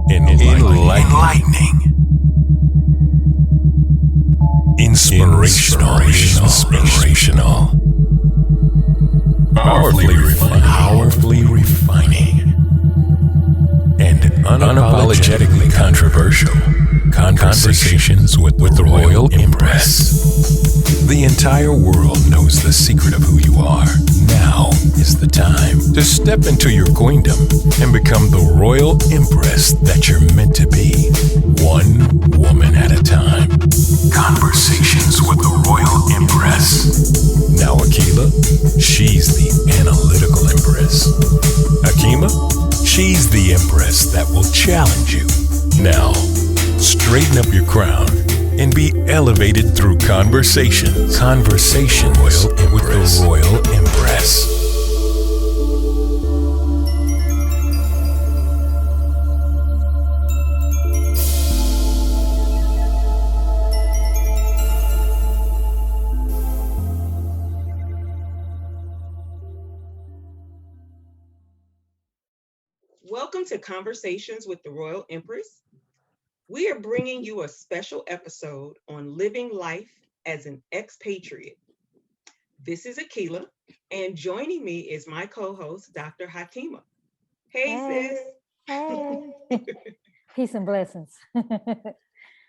Enlightening. Inspirational. Powerfully refining. And unapologetically controversial. Conversations with the Royal Empress. The entire world knows the secret of who you are. Now is the time to step into your queendom and become the Royal Empress that you're meant to be. One woman at a time. Conversations with the Royal Empress. Now Akila, she's the analytical Empress. Akima, she's the Empress that will challenge you. Now, straighten up your crown and be elevated through conversations. Conversations with the Royal Empress. Welcome to Conversations with the Royal Empress. We are bringing you a special episode on living life as an expatriate. This is Akila, and joining me is my co-host, Dr. Hakima. Hey, sis. Hey. Peace and blessings.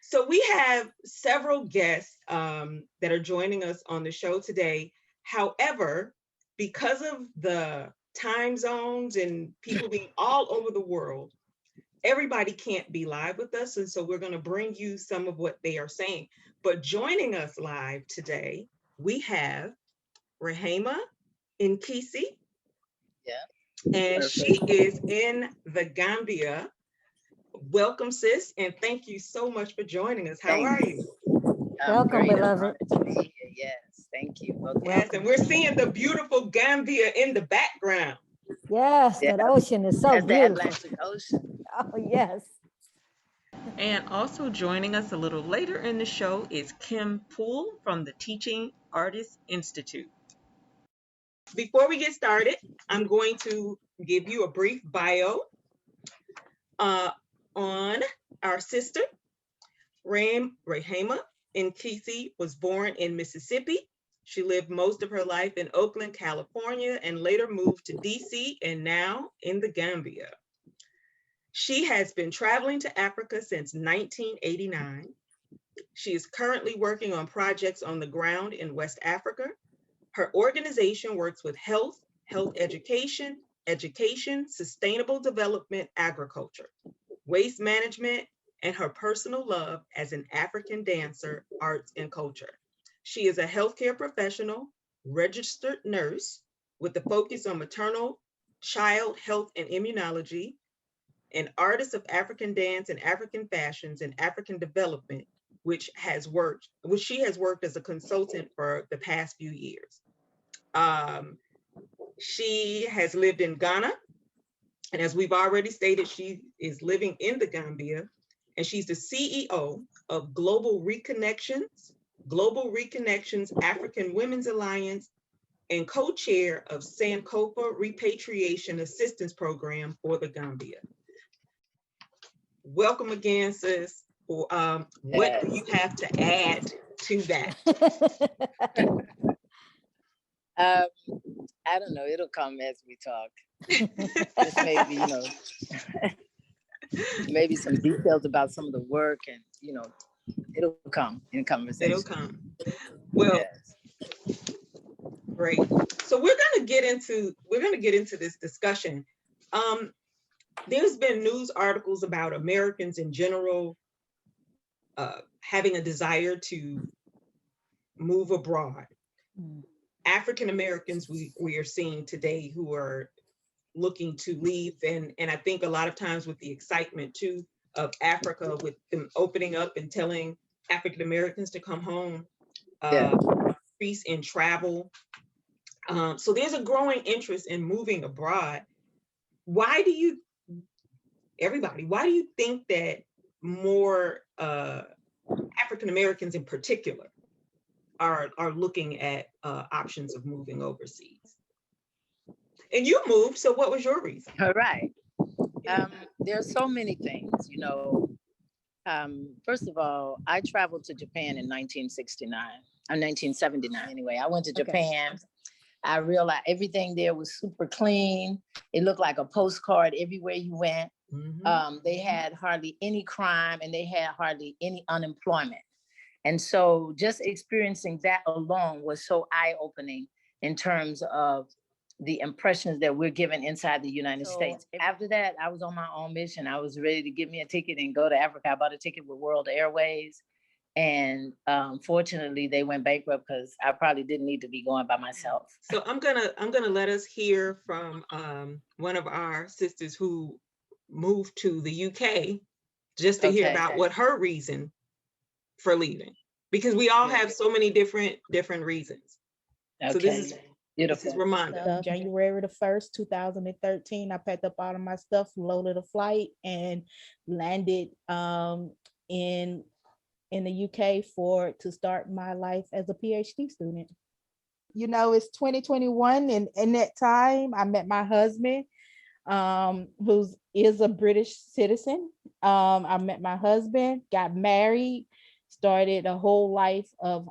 So we have several guests that are joining us on the show today. However, because of the time zones and people being all over the world, everybody can't be live with us, and so we're going to bring you some of what they are saying. But joining us live today, we have Rehema Nkisi. Yeah. And she is in the Gambia. Welcome, sis, and thank you so much for joining us. How are you? Welcome, beloved. To be here. Yes, thank you. Yes, and we're seeing the beautiful Gambia in the background. Yes, that ocean is so That's beautiful. the Atlantic Ocean. Oh, yes. And also joining us a little later in the show is Kim Poole from the Teaching Artists Institute. Before we get started, I'm going to give you a brief bio on our sister. Rehema Nkisi was born in Mississippi. She lived most of her life in Oakland, California, and later moved to DC and now in the Gambia. She has been traveling to Africa since 1989. She is currently working on projects on the ground in West Africa. Her organization works with health education, sustainable development, agriculture, waste management, and her personal love as an African dancer, arts, and culture. She is a healthcare professional, registered nurse with a focus on maternal, child health and immunology, an artist of African dance and African fashions and African development, which she has worked as a consultant for the past few years. She has lived in Ghana, and as we've already stated, she is living in the Gambia, and she's the CEO of Global Reconnections African Women's Alliance, and co-chair of Sankofa Repatriation Assistance Program for the Gambia. Welcome again, sis. What do you have to add to that? I don't know. It'll come as we talk. Just maybe, maybe some details about some of the work, and it'll come in conversation. It'll come. Well, yes. Great. So we're gonna get into this discussion. There's been news articles about Americans in general having a desire to move abroad. African Americans we are seeing today who are looking to leave, and I think a lot of times with the excitement too of Africa, with them opening up and telling African Americans to come home, increase in travel. So there's a growing interest in moving abroad. Why do you think that more African Americans in particular are looking at options of moving overseas? And you moved, so what was your reason? All right. There's so many things, you know. First of all, I traveled to Japan in 1969, or 1979 anyway. I went to Okay. Japan. I realized everything there was super clean. It looked like a postcard everywhere you went. They had hardly any crime and they had hardly any unemployment. And so just experiencing that alone was so eye-opening in terms of the impressions that we're given inside the United States. After that, I was on my own mission. I was ready to get me a ticket and go to Africa. I bought a ticket with World Airways. And fortunately, they went bankrupt because I probably didn't need to be going by myself. So I'm gonna let us hear from one of our sisters who moved to the UK, just to hear about what her reason for leaving, because we all have so many different reasons. So this is beautiful. This is Romanda. January the 1st, 2013, I packed up all of my stuff, loaded a flight, and landed in the UK to start my life as a PhD student. You know, it's 2021, and in that time, I met my husband, who is a British citizen. I met my husband, got married, started a whole life of,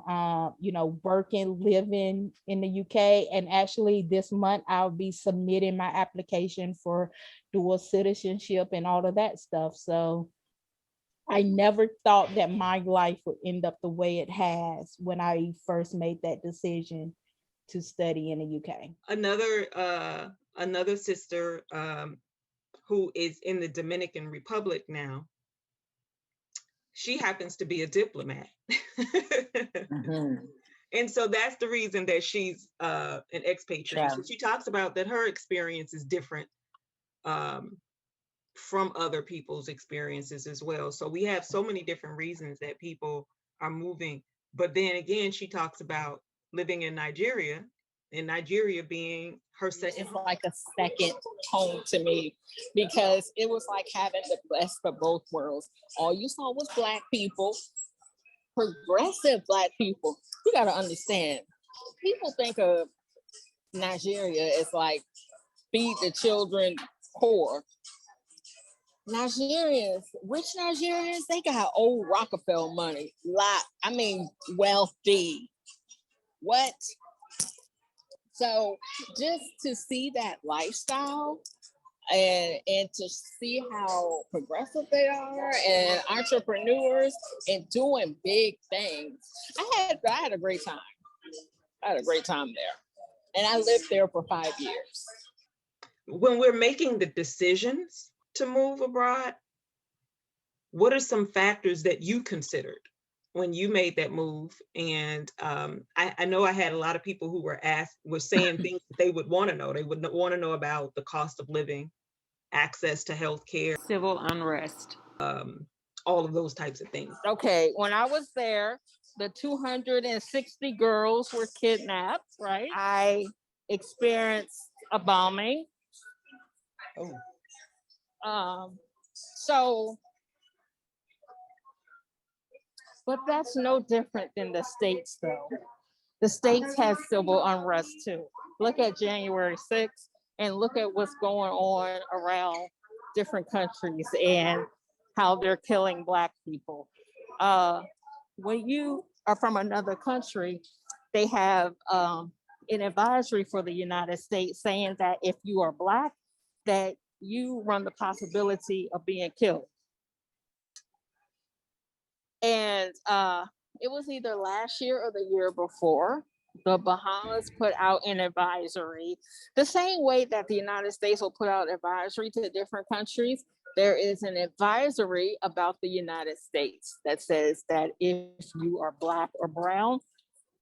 you know, working, living in the UK. And actually this month I'll be submitting my application for dual citizenship and all of that stuff. So I never thought that my life would end up the way it has when I first made that decision to study in the UK. Another sister who is in the Dominican Republic now, she happens to be a diplomat. And so that's the reason that she's an expatriate. So she talks about that her experience is different from other people's experiences as well. So we have so many different reasons that people are moving. But then again, she talks about living in Nigeria, and Nigeria being her second. It's like a second home to me, because it was like having the best of both worlds. All you saw was Black people, progressive Black people. You got to understand, people think of Nigeria as like feed the children poor. Nigerians, rich Nigerians, they got old Rockefeller money. Wealthy. What? So just to see that lifestyle and to see how progressive they are and entrepreneurs and doing big things, I had a great time. I had a great time there. And I lived there for 5 years. When we're making the decisions to move abroad, what are some factors that you considered when you made that move? And I know I had a lot of people who were saying things that they would want to know. They would want to know about the cost of living, access to healthcare, civil unrest, all of those types of things. Okay, when I was there, the 260 girls were kidnapped, right? I experienced a bombing. But that's no different than the States, though. The States has civil unrest too. Look at January 6th and look at what's going on around different countries and how they're killing Black people. When you are from another country, they have an advisory for the United States saying that if you are Black, that you run the possibility of being killed. And it was either last year or the year before, the Bahamas put out an advisory. The same way that the United States will put out advisory to different countries, there is an advisory about the United States that says that if you are Black or brown,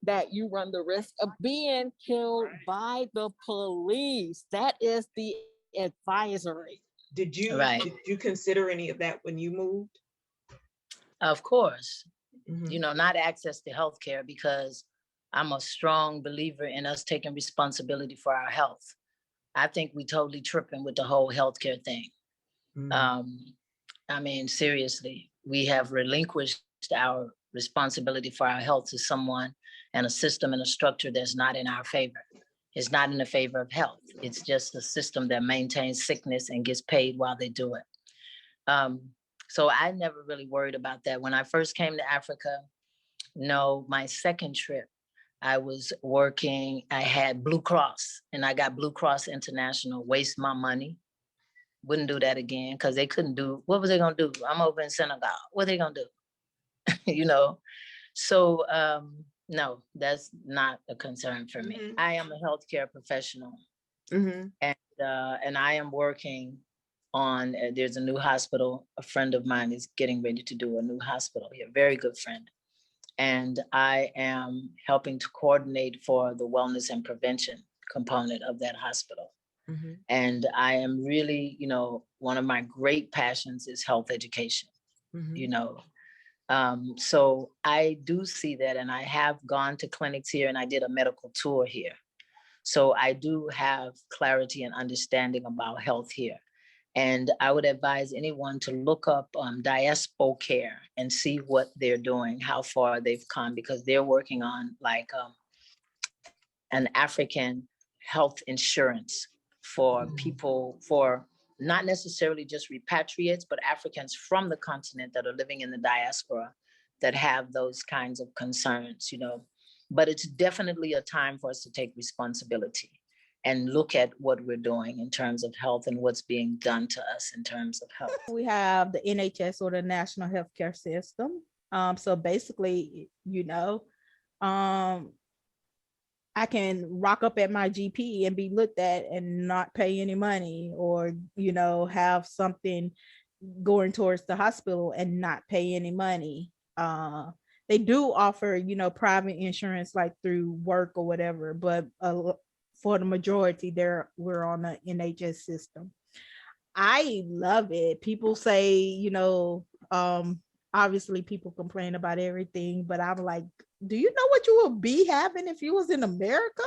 that you run the risk of being killed by the police. That is the advisory. Did you consider any of that when you moved? Of course. You know, not access to healthcare, because I'm a strong believer in us taking responsibility for our health. I think we totally tripping with the whole healthcare thing. I mean, seriously, we have relinquished our responsibility for our health to someone and a system and a structure that's not in our favor. It's not in the favor of health. It's just a system that maintains sickness and gets paid while they do it. So I never really worried about that. When I first came to Africa, no, my second trip, I was working, I had Blue Cross, and I got Blue Cross International, waste my money. Wouldn't do that again, because they couldn't do, what was they gonna do? I'm over in Senegal, what are they gonna do? You know? So no, that's not a concern for me. I am a healthcare professional, and I am working on, there's a new hospital. A friend of mine is getting ready to do a new hospital here, very good friend. And I am helping to coordinate for the wellness and prevention component of that hospital. And I am really, you know, one of my great passions is health education, you know. So I do see that, and I have gone to clinics here, and I did a medical tour here. So I do have clarity and understanding about health here. And I would advise anyone to look up diaspora care and see what they're doing, how far they've come, because they're working on like an African health insurance for people, for not necessarily just repatriates, but Africans from the continent that are living in the diaspora that have those kinds of concerns, you know. But it's definitely a time for us to take responsibility and look at what we're doing in terms of health and what's being done to us in terms of health. We have the NHS, or the National Healthcare System. So basically, you know, I can rock up at my GP and be looked at and not pay any money, or, you know, have something going towards the hospital and not pay any money. They do offer, you know, private insurance, like through work or whatever, but for the majority, we're on the NHS system. I love it. People say, you know, obviously people complain about everything, but I'm like, do you know what you would be having if you was in America?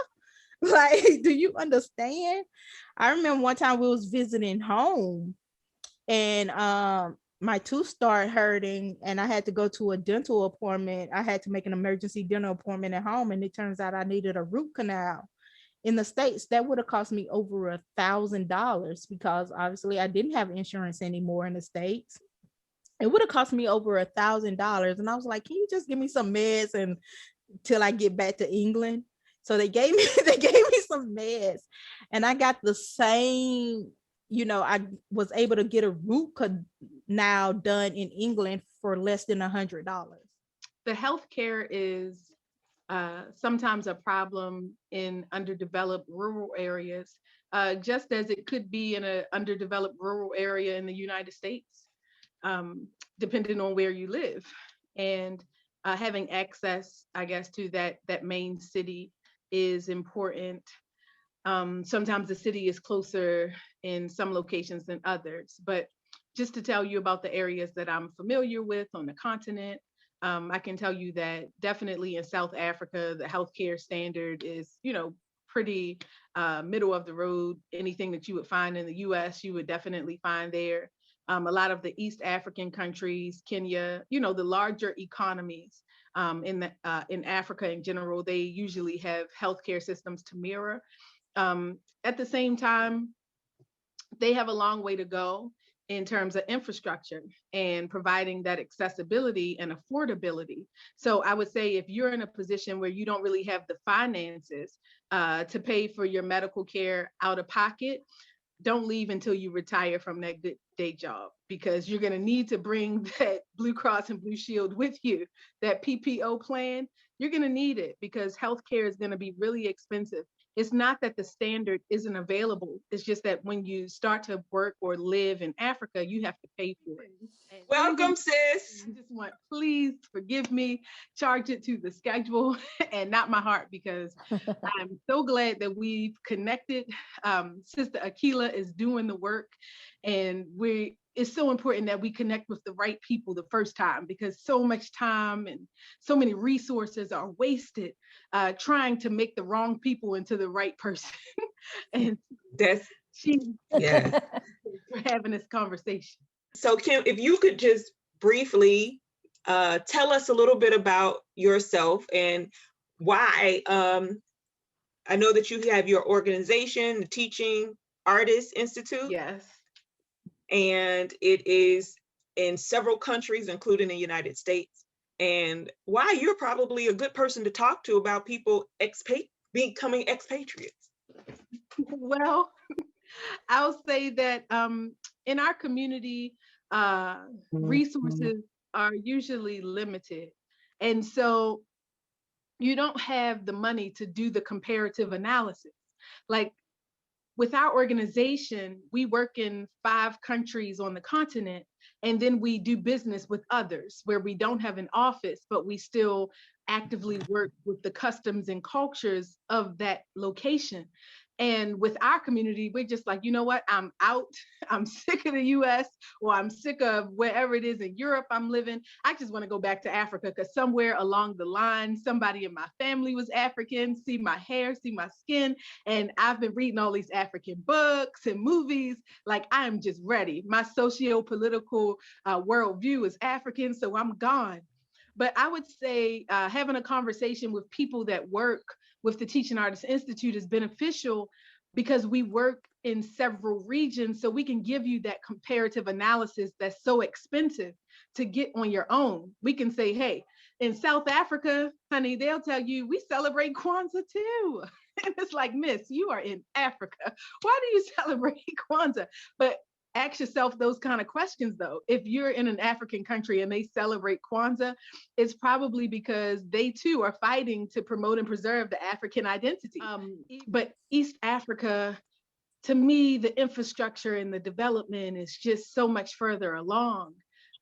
Like, do you understand? I remember one time we was visiting home, and my tooth started hurting, and I had to go to a dental appointment. I had to make an emergency dental appointment at home, and it turns out I needed a root canal. In the States, that would have cost me over $1,000, because obviously I didn't have insurance anymore in the States. It would have cost me over $1,000. And I was like, can you just give me some meds until I get back to England? So they gave me some meds, and I got the same, you know, I was able to get a root canal done in England for less than $100. The healthcare is sometimes a problem in underdeveloped rural areas, just as it could be in an underdeveloped rural area in the United States, depending on where you live. And having access, I guess, to that main city is important. Sometimes the city is closer in some locations than others, but just to tell you about the areas that I'm familiar with on the continent, I can tell you that definitely in South Africa, the healthcare standard is, you know, pretty middle of the road. Anything that you would find in the US, you would definitely find there. A lot of the East African countries, Kenya, you know, the larger economies in Africa in general, they usually have healthcare systems to mirror. At the same time, they have a long way to go in terms of infrastructure and providing that accessibility and affordability. So I would say if you're in a position where you don't really have the finances to pay for your medical care out of pocket, don't leave until you retire from that good day job, because you're going to need to bring that Blue Cross and Blue Shield with you, that PPO plan. You're going to need it, because healthcare is going to be really expensive. It's not that the standard isn't available. It's just that when you start to work or live in Africa, you have to pay for it. And Welcome, sis. I just want, please forgive me, charge it to the schedule and not my heart, because I'm so glad that we've connected. Sister Akila is doing the work, and it's so important that we connect with the right people the first time, because so much time and so many resources are wasted trying to make the wrong people into the right person. And she's for having this conversation. So Kim, if you could just briefly tell us a little bit about yourself and why I know that you have your organization, the Teaching Artists Institute. Yes. And it is in several countries, including the United States. And why you're probably a good person to talk to about people becoming expatriates. Well, I'll say that in our community, resources are usually limited. And so you don't have the money to do the comparative analysis. Like with our organization, we work in 5 countries on the continent, and then we do business with others where we don't have an office, but we still actively work with the customs and cultures of that location. And with our community, we're just like, you know what, I'm out. I'm sick of the US, or I'm sick of wherever it is in Europe I'm living. I just want to go back to Africa because somewhere along the line, somebody in my family was African, see my hair, see my skin. And I've been reading all these African books and movies. Like, I'm just ready. My socio-political worldview is African, so I'm gone. But I would say having a conversation with people that work with the Teaching Artists Institute is beneficial because we work in several regions, so we can give you that comparative analysis that's so expensive to get on your own. We can say, hey, in South Africa, honey, they'll tell you we celebrate Kwanzaa too. And it's like, miss, you are in Africa. Why do you celebrate Kwanzaa? But ask yourself those kind of questions, though. If you're in an African country and they celebrate Kwanzaa, it's probably because they too are fighting to promote and preserve the African identity. But East Africa, to me, the infrastructure and the development is just so much further along.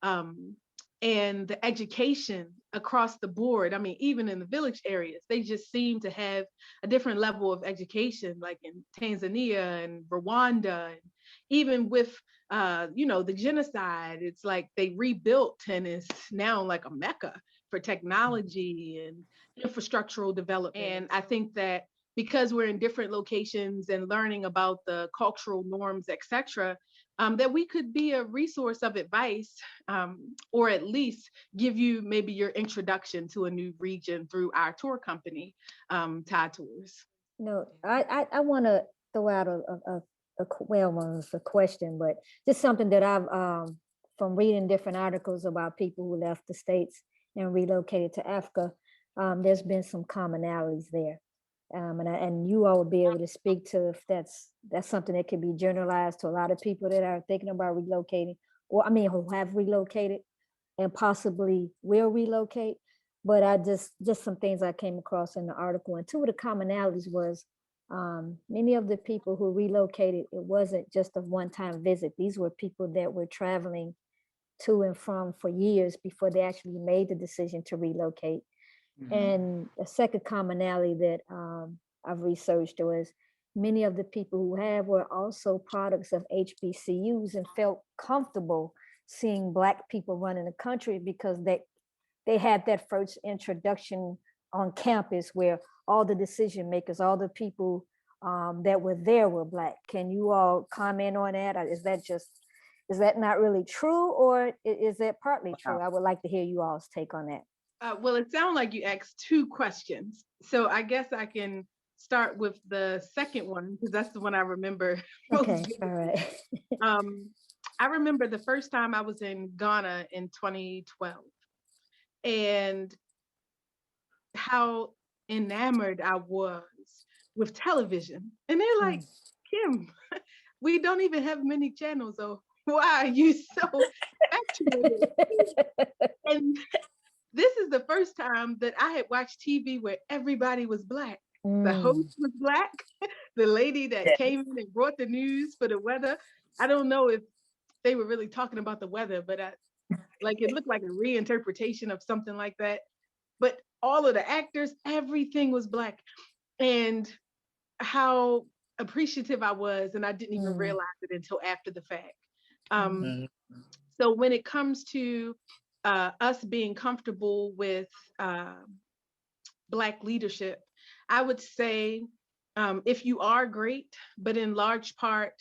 And the education across the board, I mean, even in the village areas, they just seem to have a different level of education, like in Tanzania and Rwanda. And even with, the genocide, it's like they rebuilt and it's now like a mecca for technology and infrastructural development. And I think that because we're in different locations and learning about the cultural norms, et cetera, that we could be a resource of advice, or at least give you maybe your introduction to a new region through our tour company, TAI Tours. No, I want to throw out a question, but just something that I've, from reading different articles about people who left the States and relocated to Africa, there's been some commonalities there. And you all would be able to speak to if that's something that could be generalized to a lot of people that are thinking about relocating, or who have relocated and possibly will relocate. But I just some things I came across in the article, and 2 of the commonalities was many of the people who relocated, it wasn't just a one-time visit. These were people that were traveling to and from for years before they actually made the decision to relocate. Mm-hmm. And a second commonality that I've researched was many of the people who were also products of HBCUs and felt comfortable seeing Black people running the country because they had that first introduction on campus where all the decision makers, all the people that were there were Black. Can you all comment on that? Is that not really true, or is that partly true? I would like to hear you all's take on that. Well, it sounds like you asked 2 questions. So I guess I can start with the second one because that's the one I remember. Okay, all right. I remember the first time I was in Ghana in 2012 and how enamored I was with television. And they're like, Kim, we don't even have many channels, so why are you so infatuated? And this is the first time that I had watched TV where everybody was Black. The host was Black. The lady that came in and brought the news for the weather. I don't know if they were really talking about the weather, but it looked like a reinterpretation of something like that. But all of the actors, everything was Black. And how appreciative I was, and I didn't even realize it until after the fact. So when it comes to us being comfortable with Black leadership, I would say if you are great, but in large part,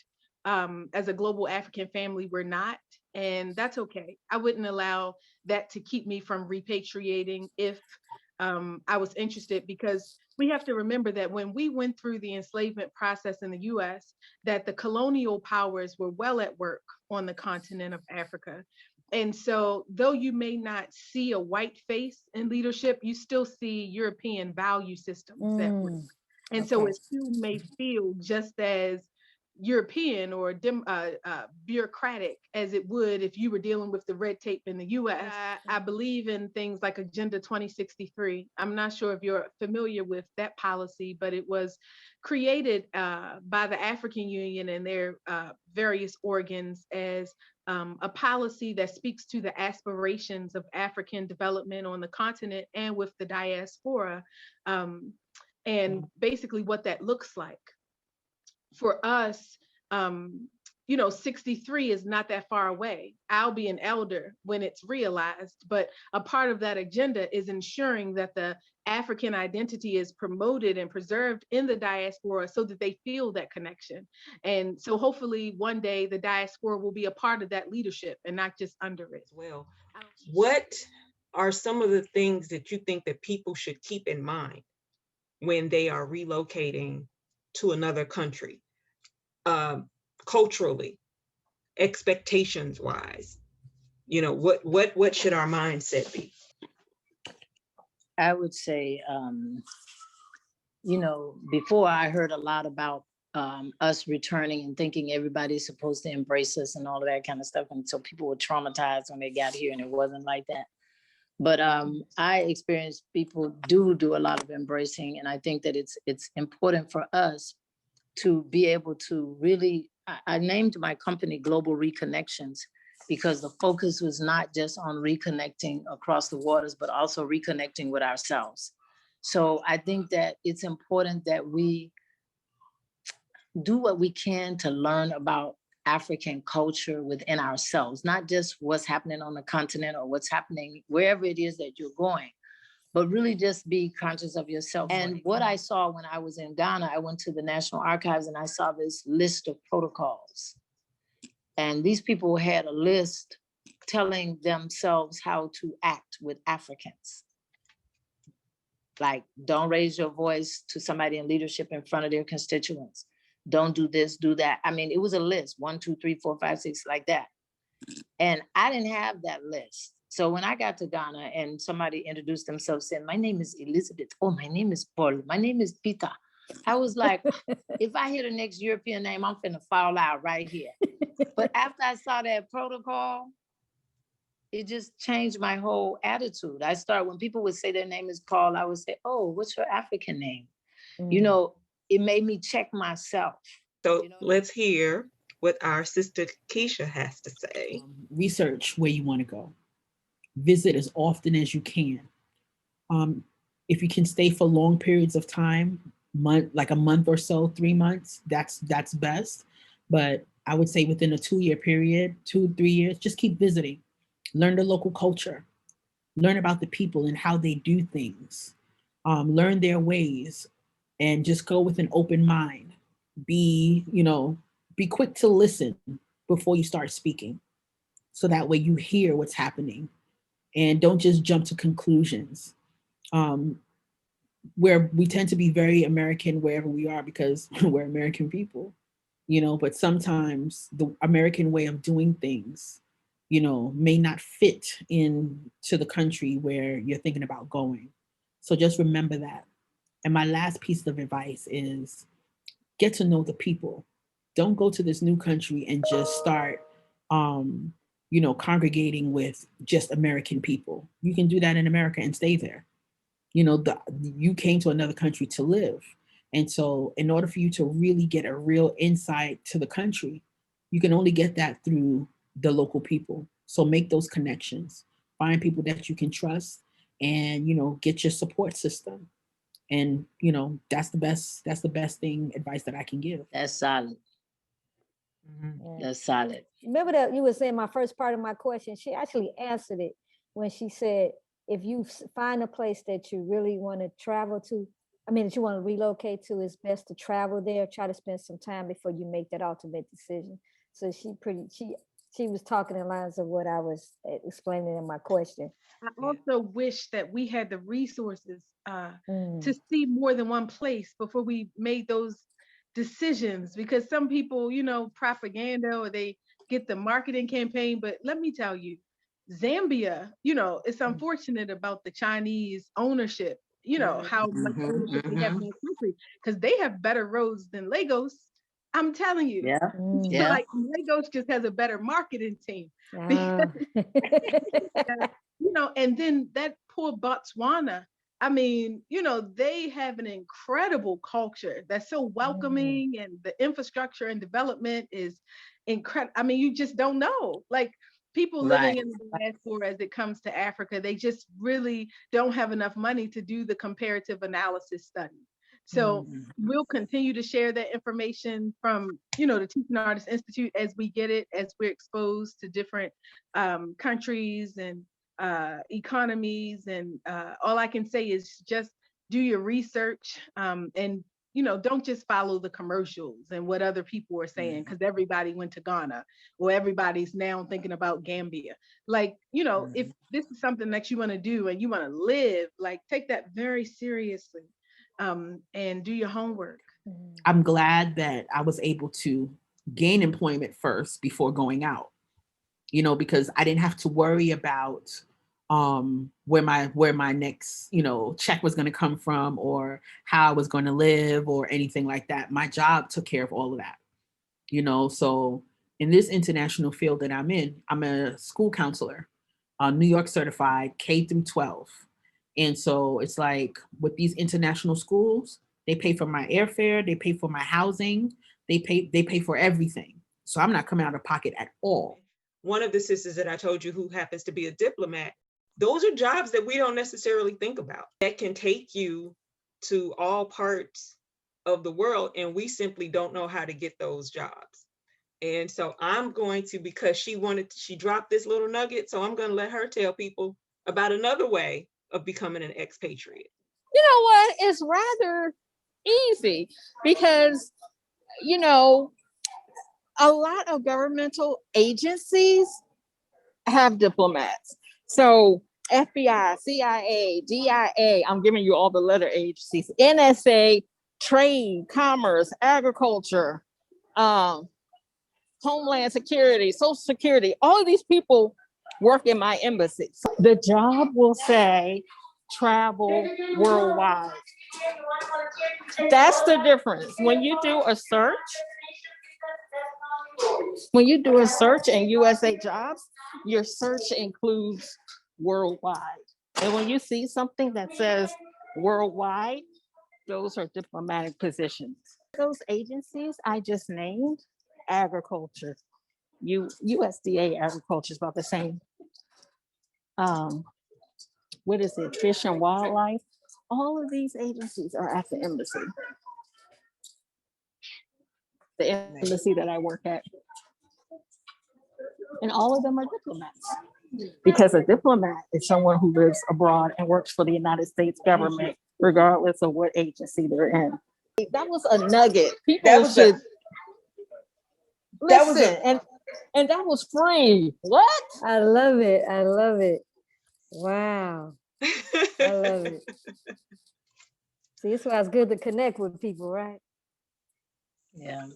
as a global African family, we're not, and that's okay. I wouldn't allow that to keep me from repatriating if I was interested, because we have to remember that when we went through the enslavement process in the US, that the colonial powers were well at work on the continent of Africa. And so though you may not see a white face in leadership, you still see European value systems at work. And so Okay. as you may feel just as European or bureaucratic as it would if you were dealing with the red tape in the US. I believe in things like Agenda 2063. I'm not sure if you're familiar with that policy, but it was created by the African Union and their various organs as a policy that speaks to the aspirations of African development on the continent and with the diaspora, and basically what that looks like. For us, 63 is not that far away. I'll be an elder when it's realized, but a part of that agenda is ensuring that the African identity is promoted and preserved in the diaspora so that they feel that connection. And so hopefully one day the diaspora will be a part of that leadership and not just under it. Well, what are some of the things that you think that people should keep in mind when they are relocating to another country? Culturally, expectations wise, what should our mindset be? I would say, before I heard a lot about us returning and thinking everybody's supposed to embrace us and all of that kind of stuff. And so people were traumatized when they got here, and it wasn't like that. But I experienced people do a lot of embracing. And I think that it's important for us to be able to really, I named my company Global Reconnections because the focus was not just on reconnecting across the waters, but also reconnecting with ourselves. So I think that it's important that we do what we can to learn about African culture within ourselves, not just what's happening on the continent or what's happening wherever it is that you're going, but really just be conscious of yourself. And what I saw when I was in Ghana, I went to the National Archives and I saw this list of protocols. And these people had a list telling themselves how to act with Africans. Like, don't raise your voice to somebody in leadership in front of their constituents. Don't do this, do that. I mean, it was a list, 1, 2, 3, 4, 5, 6, like that. And I didn't have that list. So when I got to Ghana and somebody introduced themselves saying, my name is Elizabeth. Oh, my name is Paul. My name is Peter. I was like, if I hear the next European name, I'm finna fall out right here. But after I saw that protocol, it just changed my whole attitude. When people would say their name is Paul, I would say, oh, what's your African name? It made me check myself. So let's hear what our sister Kisha has to say. Research where you want to go. Visit as often as you can. If you can stay for long periods of time, like a month or so, 3 months, that's best. But I would say within a 2-year period, 2, 3 years, just keep visiting. Learn the local culture. Learn about the people and how they do things. Learn their ways and just go with an open mind. Be quick to listen before you start speaking. So that way you hear what's happening and don't just jump to conclusions. Where we tend to be very American wherever we are because we're American people, but sometimes the American way of doing things, may not fit into the country where you're thinking about going. So just remember that. And my last piece of advice is get to know the people. Don't go to this new country and just start, congregating with just American people. You can do that in America and stay there. You came to another country to live. And so in order for you to really get a real insight to the country, you can only get that through the local people. So make those connections, find people that you can trust and, get your support system. And, that's the best advice that I can give. That's solid. Yeah. That's solid. Remember that you were saying my first part of my question, she actually answered it when she said, if you find a place that you really want to travel to, that you want to relocate to, it's best to travel there, try to spend some time before you make that ultimate decision. So she she was talking in lines of what I was explaining in my question. I also wish that we had the resources Mm. to see more than one place before we made those decisions, because some people, you know, propaganda, or they get the marketing campaign. But let me tell you, Zambia, you know, it's unfortunate about the Chinese ownership, you know, how much ownership they have in that country, because they have better roads than Lagos. I'm telling you. Yeah. Mm. Yeah. Like Lagos just has a better marketing team. Ah. You know, and then that poor Botswana, I mean, you know, they have an incredible culture that's so welcoming, and the infrastructure and development is incredible. I mean, you just don't know. Like, people living Right. in the diaspora as it comes to Africa, they just really don't have enough money to do the comparative analysis study. So we'll continue to share that information from, you know, the Teaching Artists Institute as we get it, as we're exposed to different countries and economies. And all I can say is just do your research, and, you know, don't just follow the commercials and what other people are saying, because everybody went to Ghana, or everybody's now thinking about Gambia. Like, you know, if this is something that you want to do and you want to live, like, take that very seriously, and do your homework. I'm glad that I was able to gain employment first before going out, you know, because I didn't have to worry about where my next, you know, check was going to come from, or how I was going to live, or anything like that. My job took care of all of that, you know. So in this international field that I'm in, I'm a school counselor, New York certified, K through 12. And so it's like, with these international schools, they pay for my airfare, they pay for my housing, they pay for everything. So I'm not coming out of pocket at all. One of the sisters that I told you, who happens to be a diplomat, those are jobs that we don't necessarily think about, that can take you to all parts of the world, and we simply don't know how to get those jobs. And so I'm going to, because she dropped this little nugget, so I'm going to let her tell people about another way of becoming an expatriate. You know what? It's rather easy, because, you know, a lot of governmental agencies have diplomats. So FBI, CIA, DIA, I'm giving you all the letter agencies, NSA, trade, commerce, agriculture, Homeland Security, Social Security, all of these people work in my embassy. So the job will say travel worldwide. That's the difference. When you do a search in USA Jobs, your search includes worldwide. And when you see something that says worldwide, those are diplomatic positions. Those agencies I just named, agriculture, USDA agriculture is about the same. What is it? Fish and Wildlife. All of these agencies are at the embassy. The embassy that I work at. And all of them are diplomats. Because a diplomat is someone who lives abroad and works for the United States government, regardless of what agency they're in. That was a nugget. People should listen. And that was free. What? I love it. I love it. Wow. I love it. See, it's why it's good to connect with people, right? Yeah.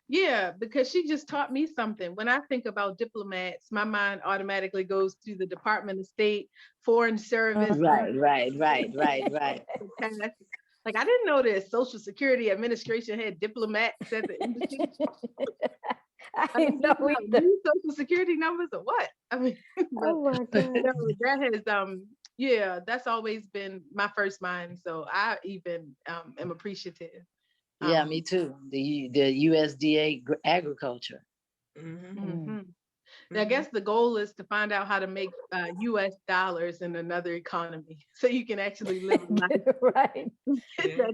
Yeah, because she just taught me something. When I think about diplomats, my mind automatically goes to the Department of State, Foreign Service. Right. Like, I didn't know that Social Security Administration had diplomats at the embassy. I didn't know either. New Social Security numbers or what? I mean, Oh my God. that has yeah, that's always been my first mind. So I even am appreciative. Yeah, me too. The USDA agriculture. I guess the goal is to find out how to make US dollars in another economy, so you can actually live a life. Right.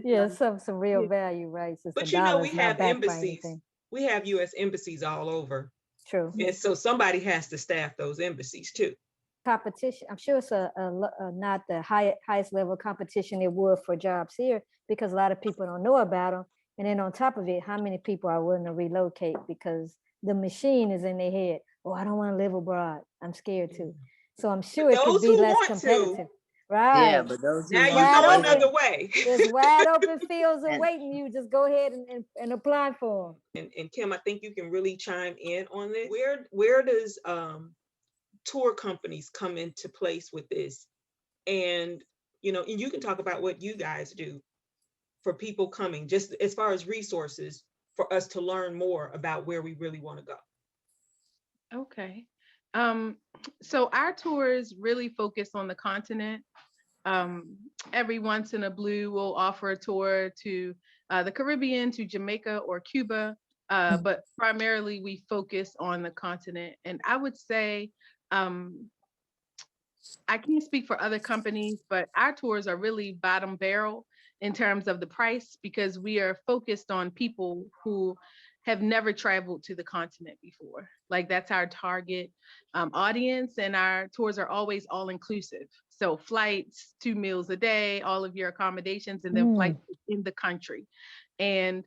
Yeah, some real value, right? But you know, we have embassies. We have US embassies all over. True. And so somebody has to staff those embassies too. Competition, I'm sure it's not the highest level of competition it would for jobs here, because a lot of people don't know about them. And then on top of it, how many people are willing to relocate because the machine is in their head. Oh, I don't want to live abroad. I'm scared too. So I'm sure But it could those be who less want to, competitive. Right. Yeah, but those who now you want Wide know to, open. another way. There's wide open fields And- awaiting you. Just go ahead and apply for them. And Kim, I think you can really chime in on this. Where does tour companies come into place with this? And and you can talk about what you guys do for people coming, just as far as resources for us to learn more about where we really want to go. Okay. So our tours really focus on the continent. Every once in a blue, we'll offer a tour to the Caribbean, to Jamaica or Cuba, but primarily we focus on the continent. And I would say, I can't speak for other companies, but our tours are really bottom barrel in terms of the price, because we are focused on people who have never traveled to the continent before. Like, that's our target audience, and our tours are always all inclusive. So flights, 2 meals a day, all of your accommodations, and then flights in the country. And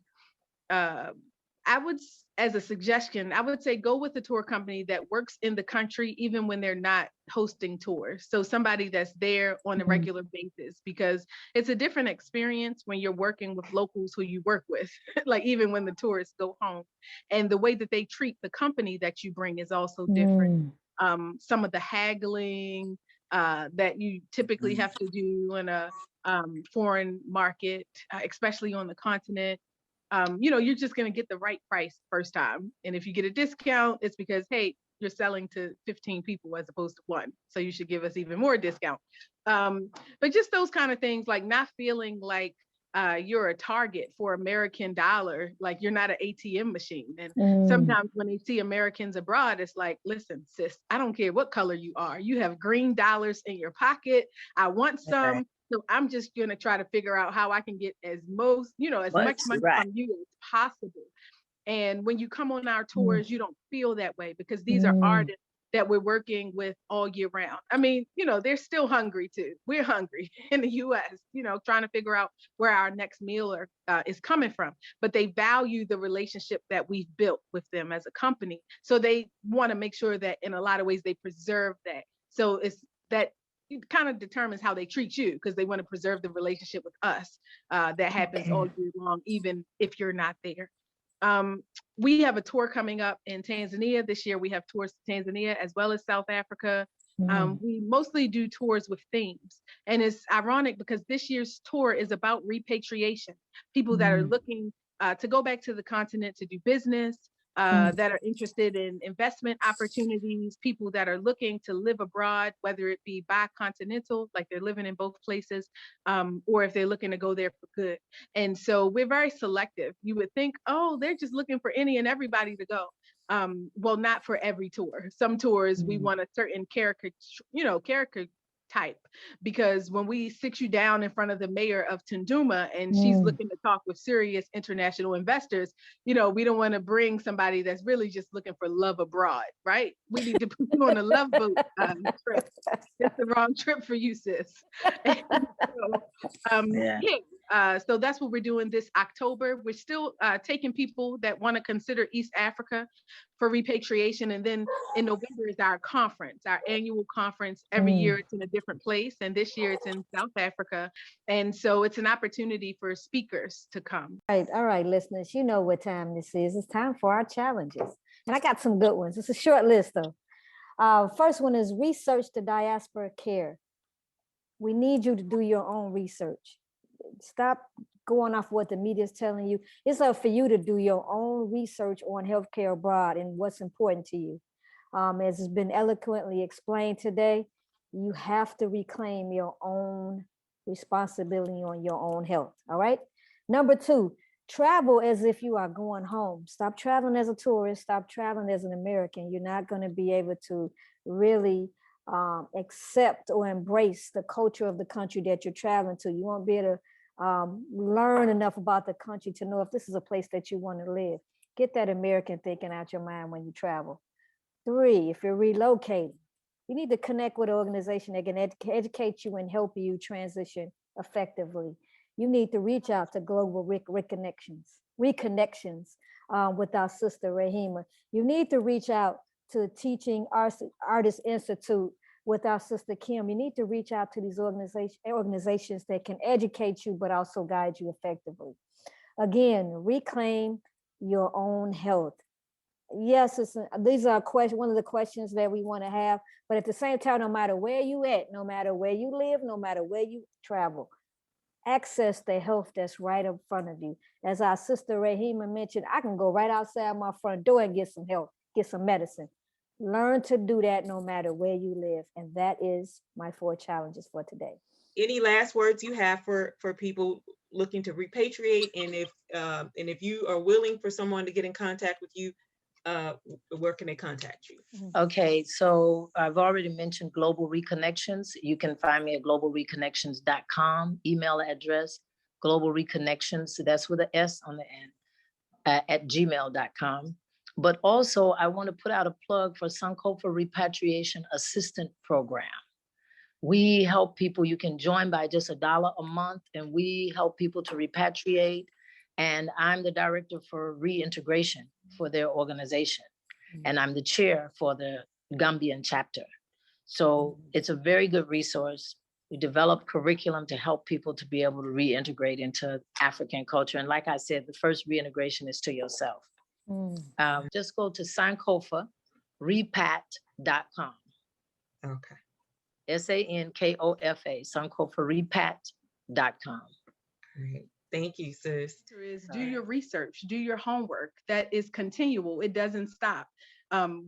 as a suggestion, I would say go with a tour company that works in the country, even when they're not hosting tours. So somebody that's there on a regular basis, because it's a different experience when you're working with locals who you work with, like even when the tourists go home. And the way that they treat the company that you bring is also different. Some of the haggling that you typically have to do in a foreign market, especially on the continent. You're just going to get the right price first time. And if you get a discount, it's because, hey, you're selling to 15 people as opposed to 1. So you should give us even more discount. But just those kind of things, like not feeling like you're a target for American dollar, like you're not an ATM machine. And sometimes when they see Americans abroad, it's like, listen, sis, I don't care what color you are. You have green dollars in your pocket. I want some. Okay. So I'm just going to try to figure out how I can get as much money from you as possible. And when you come on our tours, you don't feel that way, because these are artists that we're working with all year round. I mean, they're still hungry too. We're hungry in the US, trying to figure out where our next meal is coming from. But they value the relationship that we've built with them as a company. So they want to make sure that in a lot of ways they preserve that. So it's that it kind of determines how they treat you, because they want to preserve the relationship with us that happens all year long, even if you're not there. We have a tour coming up in Tanzania this year. We have tours to Tanzania as well as South Africa. We mostly do tours with themes. And it's ironic because this year's tour is about repatriation. People that are looking to go back to the continent to do business, that are interested in investment opportunities, people that are looking to live abroad, whether it be bicontinental, like they're living in both places, or if they're looking to go there for good. And so we're very selective. You would think, oh, they're just looking for any and everybody to go. Well, not for every tour. Some tours we want a certain character type, because when we sit you down in front of the mayor of Tunduma and she's looking to talk with serious international investors, we don't want to bring somebody that's really just looking for love abroad, right? We need to put you on a love boat trip. It's the wrong trip for you, sis. So that's what we're doing this October. We're still taking people that want to consider East Africa for repatriation. And then in November is our conference, our annual conference. Every year it's in a different place. And this year it's in South Africa. And so it's an opportunity for speakers to come. All right, listeners, you know what time this is. It's time for our challenges. And I got some good ones. It's a short list though. First one is research the diaspora care. We need you to do your own research. Stop going off what the media is telling you. It's up for you to do your own research on healthcare abroad and what's important to you. As has been eloquently explained today, you have to reclaim your own responsibility on your own health. All right. Number 2, travel as if you are going home. Stop traveling as a tourist. Stop traveling as an American. You're not going to be able to really accept or embrace the culture of the country that you're traveling to. You won't be able to learn enough about the country to know if this is a place that you want to live. Get that American thinking out your mind when you travel. 3, if you're relocating, you need to connect with an organization that can educate you and help you transition effectively. You need to reach out to global reconnections. with our sister Rehema. You need to reach out to Teaching Artists Institute with our sister Kim. You need to reach out to these organizations that can educate you, but also guide you effectively. Again, reclaim your own health. Yes, these are one of the questions that we want to have, but at the same time, no matter where you at, no matter where you live, no matter where you travel, access the health that's right in front of you. As our sister Rehema mentioned, I can go right outside my front door and get some help, get some medicine. Learn to do that no matter where you live. And that is my 4 challenges for today. Any last words you have for people looking to repatriate? And if you are willing for someone to get in contact with you, where can they contact you? Okay, so I've already mentioned Global Reconnections. You can find me at globalreconnections.com, email address, Global Reconnections, so that's with an S on the end, at gmail.com. But also I want to put out a plug for Sankofa Repatriation Assistant Program. We help people, you can join by just $1 a month, and we help people to repatriate. And I'm the director for reintegration for their organization. And I'm the chair for the Gambian chapter. So it's a very good resource. We develop curriculum to help people to be able to reintegrate into African culture. And like I said, the first reintegration is to yourself. Just go to sankofarepat.com. Okay. SANKOFA, sankofarepat.com. Great. Thank you, sis. Do your research, do your homework. That is continual. It doesn't stop.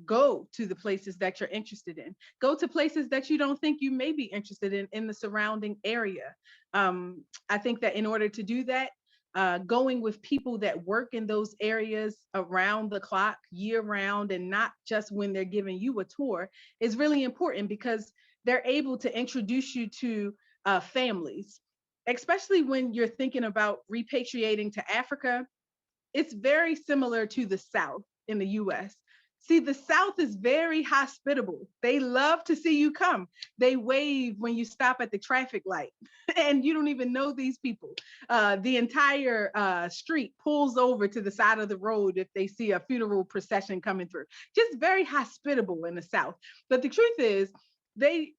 Go to the places that you're interested in. Go to places that you don't think you may be interested in the surrounding area. I think that in order to do that, going with people that work in those areas around the clock, year round, and not just when they're giving you a tour is really important, because they're able to introduce you to families. Especially when you're thinking about repatriating to Africa, it's very similar to the South in the US. See, the South is very hospitable. They love to see you come. They wave when you stop at the traffic light and you don't even know these people. The entire street pulls over to the side of the road if they see a funeral procession coming through. Just very hospitable in the South. But the truth is, they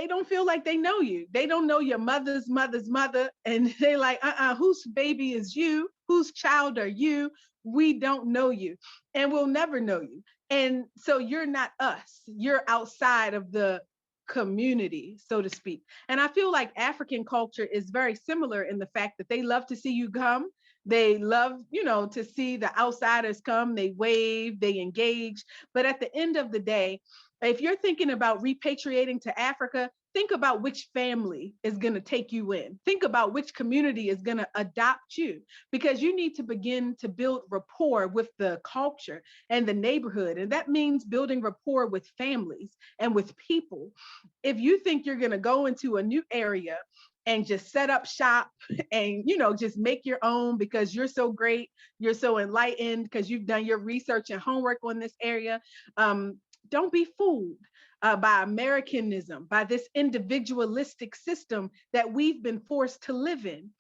don't feel like they know you. They don't know your mother's mother's mother. And they're like, whose baby is you? Whose child are you? We don't know you, and we'll never know you. And so you're not us. You're outside of the community, so to speak. And I feel like African culture is very similar in the fact that they love to see you come. They love, to see the outsiders come. They wave, they engage. But at the end of the day, if you're thinking about repatriating to Africa, think about which family is going to take you in. Think about which community is going to adopt you, because you need to begin to build rapport with the culture and the neighborhood. And that means building rapport with families and with people. If you think you're going to go into a new area and just set up shop and, just make your own because you're so great, you're so enlightened, because you've done your research and homework on this area, don't be fooled by Americanism, by this individualistic system that we've been forced to live in.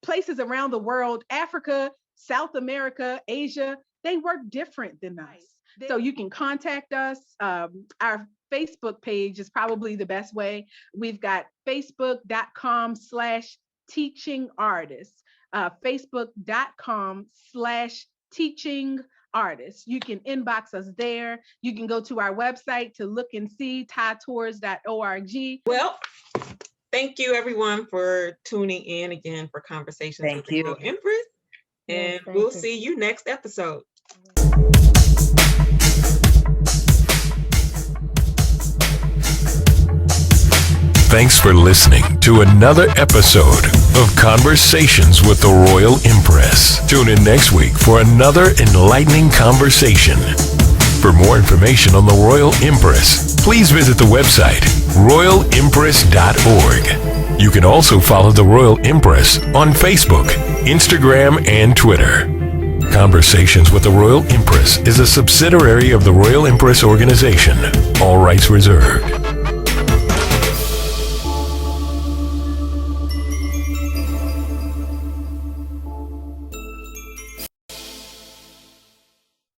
Places around the world, Africa, South America, Asia, they work different than us. So you can contact us. Our Facebook page is probably the best way. We've got facebook.com/teachingartists, facebook.com/teachingartists. You can inbox us there. You can go to our website to look and see, TAITours.org. Well, thank you everyone for tuning in again for Conversations with the Royal Empress. And we'll see you next episode. Thanks for listening to another episode of Conversations with the Royal Empress. Tune in next week for another enlightening conversation. For more information on the Royal Empress, please visit the website royalempress.org. You can also follow the Royal Empress on Facebook, Instagram, and Twitter. Conversations with the Royal Empress is a subsidiary of the Royal Empress organization. All rights reserved.